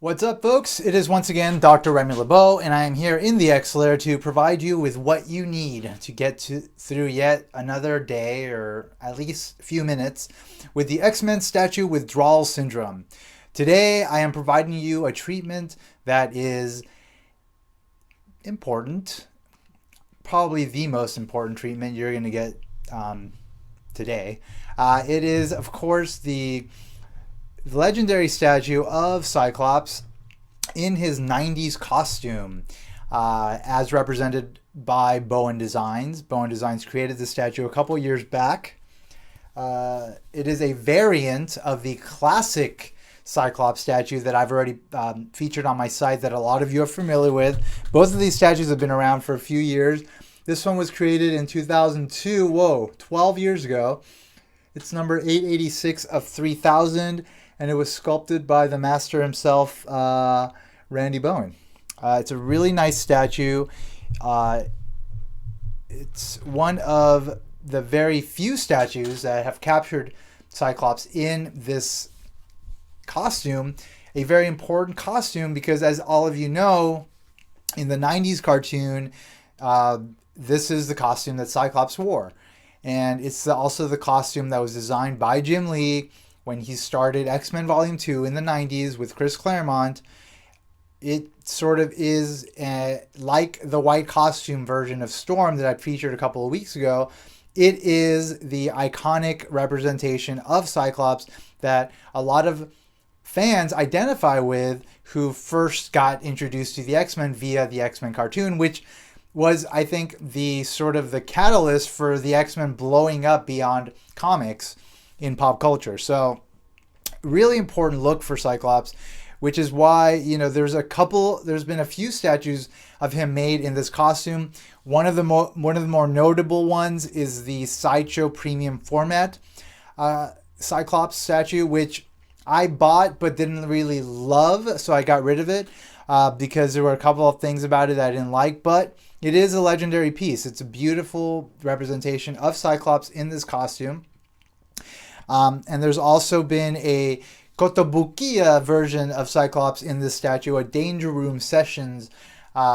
What's up, folks? It is once again Dr. Remy LeBeau, and I am here in the X-Lair to provide you with what you need to get through yet another day, or at least a few minutes, with the X-Men statue withdrawal syndrome. Today, I am providing you a treatment that is important, probably the most important treatment you're going to get today. It is, of course, the legendary statue of Cyclops in his 90s costume, as represented by Bowen Designs. Bowen Designs created the statue a couple years back. It is a variant of the classic Cyclops statue that I've already featured on my site that a lot of you are familiar with. Both of these statues have been around for a few years. This one was created in 2002, 12 years ago. It's number 886 of 3000. And it was sculpted by the master himself, Randy Bowen. It's a really nice statue. It's one of the very few statues that have captured Cyclops in this costume. A very important costume because, as all of you know, in the 90s cartoon, this is the costume that Cyclops wore. And it's also the costume that was designed by Jim Lee when he started X-Men Volume 2 in the 90s with Chris Claremont. It sort of is like the white costume version of Storm that I featured a couple of weeks ago. It is the iconic representation of Cyclops that a lot of fans identify with who first got introduced to the X-Men via the X-Men cartoon, which was, I think, the sort of the catalyst for the X-Men blowing up beyond comics in pop culture. So really important look for Cyclops, which is why, there's been a few statues of him made in this costume. One of the more notable ones is the Sideshow premium format Cyclops statue, which I bought but didn't really love, so I got rid of it because there were a couple of things about it I didn't like, but it is a legendary piece. It's a beautiful representation of Cyclops in this costume. And there's also been a Kotobukiya version of Cyclops in this statue, a Danger Room Sessions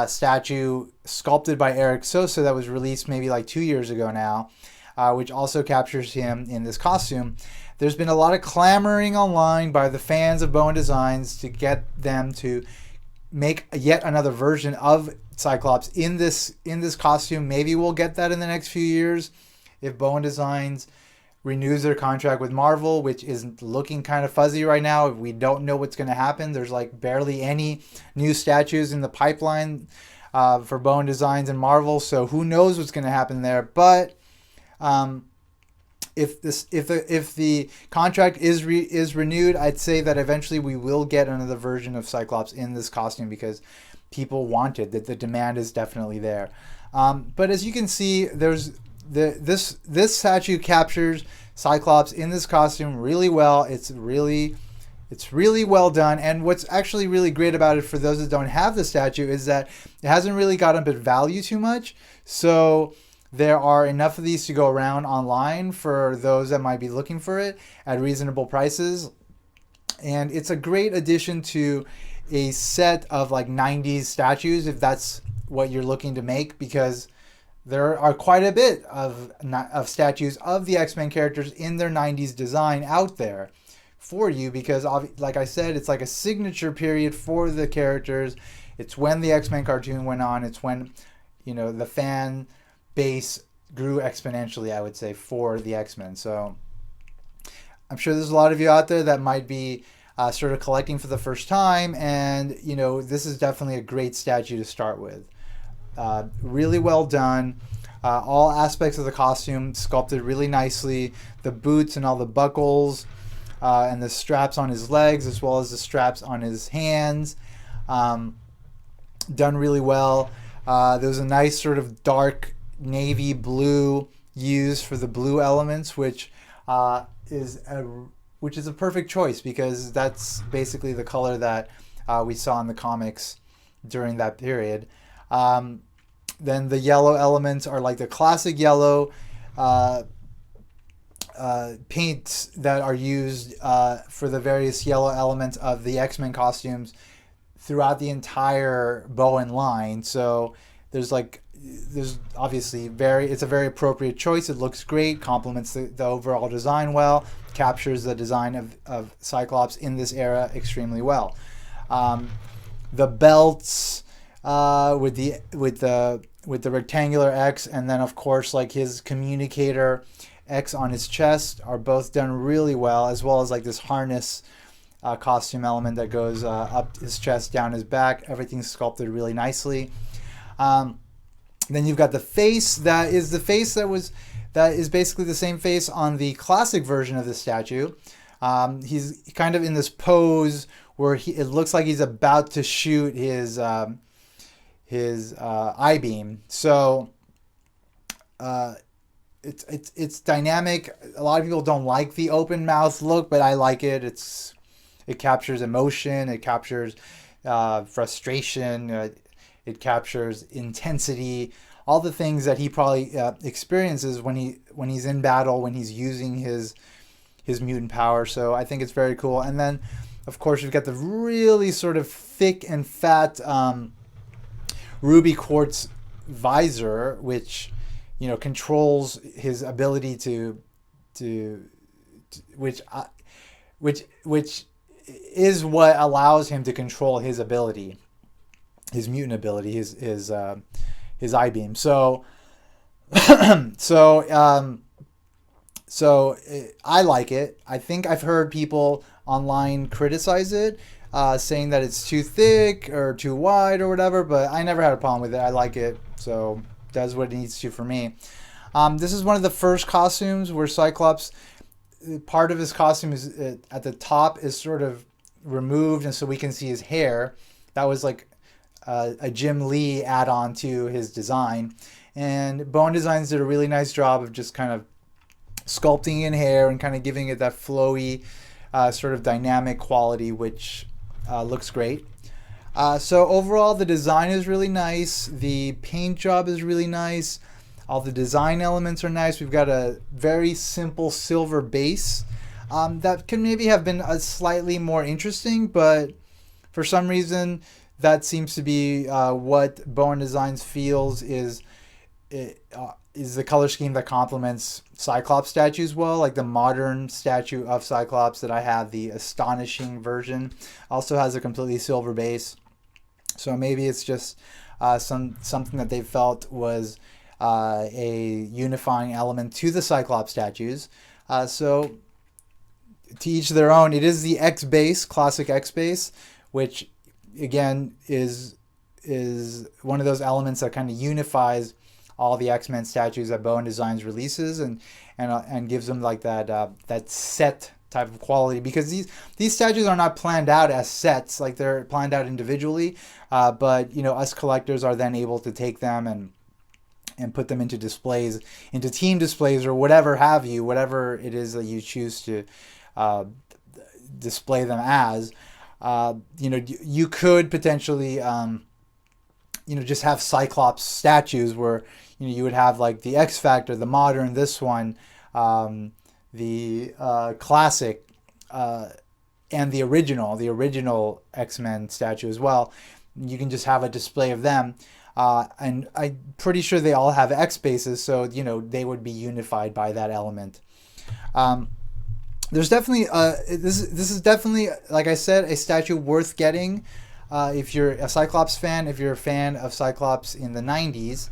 statue sculpted by Eric Sosa that was released maybe like 2 years ago now, which also captures him in this costume. There's been a lot of clamoring online by the fans of Bowen Designs to get them to make yet another version of Cyclops in this costume. Maybe we'll get that in the next few years if Bowen Designs renews their contract with Marvel, which is looking kind of fuzzy right now. We don't know what's going to happen. There's like barely any new statues in the pipeline for Bowen Designs and Marvel, so who knows what's going to happen there. But if the contract is renewed, I'd say that eventually we will get another version of Cyclops in this costume because people want it. That the demand is definitely there. But as you can see, there's this statue captures Cyclops in this costume really well. It's really well done. And what's actually really great about it for those that don't have the statue is that it hasn't really got up in value too much. So there are enough of these to go around online for those that might be looking for it at reasonable prices. And it's a great addition to a set of like 90s statues if that's what you're looking to make, because there are quite a bit of statues of the X-Men characters in their 90s design out there for you because, like I said, it's like a signature period for the characters. It's when the X-Men cartoon went on. It's when, the fan base grew exponentially, I would say, for the X-Men. So I'm sure there's a lot of you out there that might be sort of collecting for the first time, and, this is definitely a great statue to start with. Really well done. All aspects of the costume sculpted really nicely. The boots and all the buckles and the straps on his legs, as well as the straps on his hands, done really well. There was a nice sort of dark navy blue used for the blue elements, which is a perfect choice because that's basically the color that we saw in the comics during that period. Then the yellow elements are like the classic yellow paints that are used for the various yellow elements of the X-Men costumes throughout the entire Bowen line. So there's obviously it's a very appropriate choice. It looks great, complements the overall design well, captures the design of Cyclops in this era extremely well. The belts with the rectangular X, and then of course like his communicator X on his chest are both done really well, as well as like this harness costume element that goes up his chest, down his back. Everything's sculpted really nicely. Then you've got the face that is basically the same face on the classic version of the statue. He's kind of in this pose where it looks like he's about to shoot his I-beam. So it's dynamic. A lot of people don't like the open mouth look, but I like it. It captures emotion. It captures frustration. It captures intensity. All the things that he probably experiences when he's in battle, when he's using his mutant power. So I think it's very cool. And then, of course, you've got the really sort of thick and fat ruby quartz visor, which controls his ability which is what allows him to control his ability, his mutant ability, his I-beam. So I like it. I think I've heard people online criticize it, saying that it's too thick or too wide or whatever, but I never had a problem with it. I like it, so it does what it needs to for me. This is one of the first costumes where Cyclops, part of his costume is at the top is sort of removed, and so we can see his hair. That was like a Jim Lee add-on to his design, and Bowen Designs did a really nice job of just kind of sculpting in hair and kind of giving it that flowy sort of dynamic quality, which looks great. So overall, the design is really nice. The paint job is really nice. All the design elements are nice. We've got a very simple silver base that could maybe have been slightly more interesting, but for some reason that seems to be what Bowen Designs feels is the color scheme that complements Cyclops statues well. Like the modern statue of Cyclops that I have, the astonishing version, also has a completely silver base. So maybe it's just something that they felt was a unifying element to the Cyclops statues. So to each their own. It is the X base, classic X base, which again is one of those elements that kind of unifies all the X-Men statues that Bowen Designs releases and gives them like that set type of quality, because these statues are not planned out as sets, like they're planned out individually, but us collectors are then able to take them and put them into displays, into team displays or whatever it is that you choose to display them as. You could potentially just have Cyclops statues where you would have like the X Factor, the modern, this one, the classic, and the original X-Men statue as well. You can just have a display of them, and I'm pretty sure they all have X bases, so they would be unified by that element. There's definitely this is definitely, like I said, a statue worth getting if you're a Cyclops fan, if you're a fan of Cyclops in the 90s.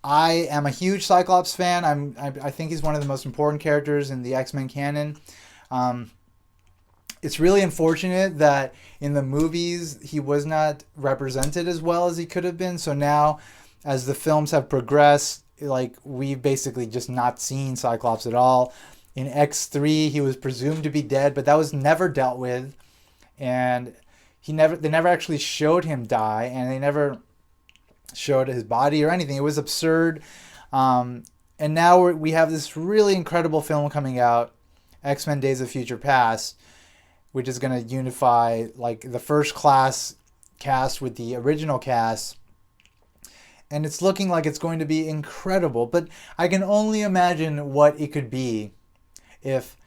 I am a huge Cyclops fan. I think he's one of the most important characters in the X-Men canon. It's really unfortunate that in the movies he was not represented as well as he could have been. So now, as the films have progressed, like we've basically just not seen Cyclops at all. In X3, he was presumed to be dead, but that was never dealt with, and they never actually showed him die, and they never showed his body or anything. It was absurd. And now we have this really incredible film coming out, X-Men Days of Future Past, which is going to unify like the first class cast with the original cast. And it's looking like it's going to be incredible. But I can only imagine what it could be if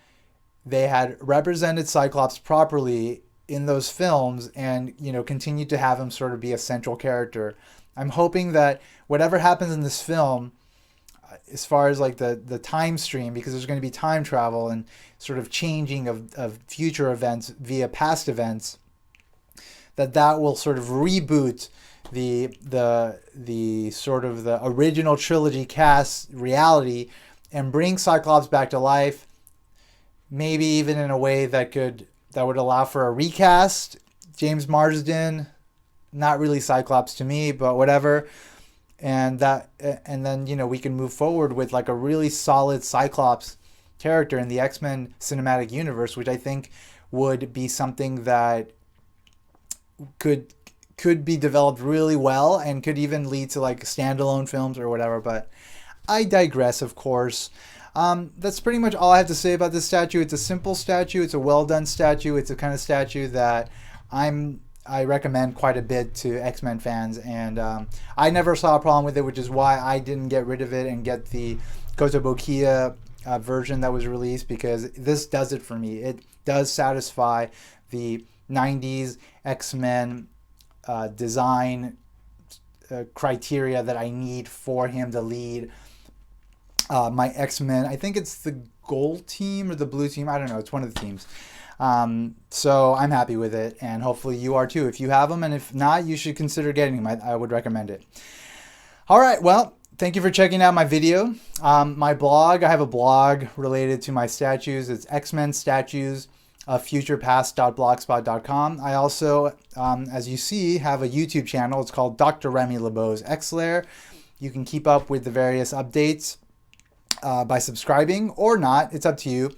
they had represented Cyclops properly in those films and, you know, continue to have him sort of be a central character. I'm hoping that whatever happens in this film, as far as like the time stream, because there's going to be time travel and sort of changing of future events via past events, that will sort of reboot the sort of the original trilogy cast reality and bring Cyclops back to life, maybe even in a way that would allow for a recast. James Marsden, not really Cyclops to me, but whatever. And then, you know, we can move forward with like a really solid Cyclops character in the X-Men cinematic universe, which I think would be something that could be developed really well and could even lead to like standalone films or whatever. But I digress, of course. That's pretty much all I have to say about this statue. It's a simple statue. It's a well done statue. It's a kind of statue that I recommend quite a bit to X-Men fans, and I never saw a problem with it, which is why I didn't get rid of it and get the Kotobukiya version that was released, because this does it for me. It does satisfy the 90s X-Men design criteria that I need for him to lead my X-Men. I think it's the gold team or the blue team. I don't know. It's one of the teams. So I'm happy with it, and hopefully you are too if you have them, and if not, you should consider getting them. I would recommend it. All right, well, thank you for checking out my video. My blog, I have a blog related to my statues. It's X-Men Statues of futurepast.blogspot.com. I also, as you see, have a YouTube channel. It's called Dr. Remy LeBeau's X-Lair. You can keep up with the various updates by subscribing or not. It's up to you.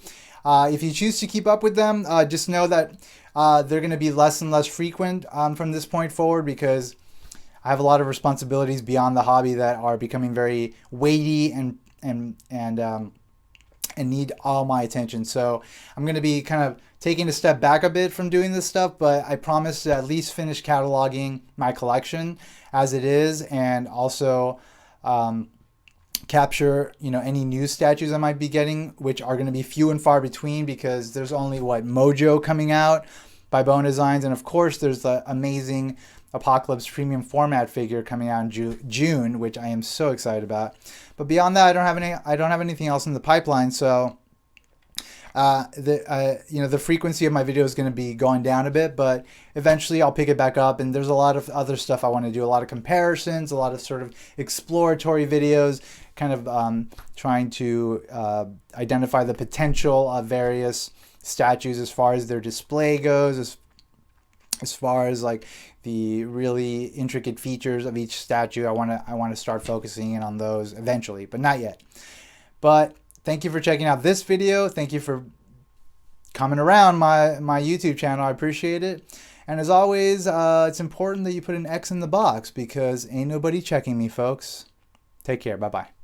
If you choose to keep up with them, just know that they're going to be less and less frequent from this point forward, because I have a lot of responsibilities beyond the hobby that are becoming very weighty and need all my attention. So I'm going to be kind of taking a step back a bit from doing this stuff, but I promise to at least finish cataloging my collection as it is, and also capture, you know, any new statues I might be getting, which are going to be few and far between, because there's only Mojo coming out by Bowen Designs, and of course there's the amazing Apocalypse premium format figure coming out in June, which I am so excited about. But beyond that, I don't have anything else in the pipeline. So the frequency of my video is going to be going down a bit, but eventually I'll pick it back up. And there's a lot of other stuff I want to do, a lot of comparisons, a lot of sort of exploratory videos, kind of trying to identify the potential of various statues as far as their display goes, as far as like the really intricate features of each statue. I want to start focusing in on those eventually, but not yet. But thank you for checking out this video. Thank you for coming around my YouTube channel. I appreciate it. And as always, it's important that you put an X in the box, because ain't nobody checking me, folks. Take care. Bye-bye.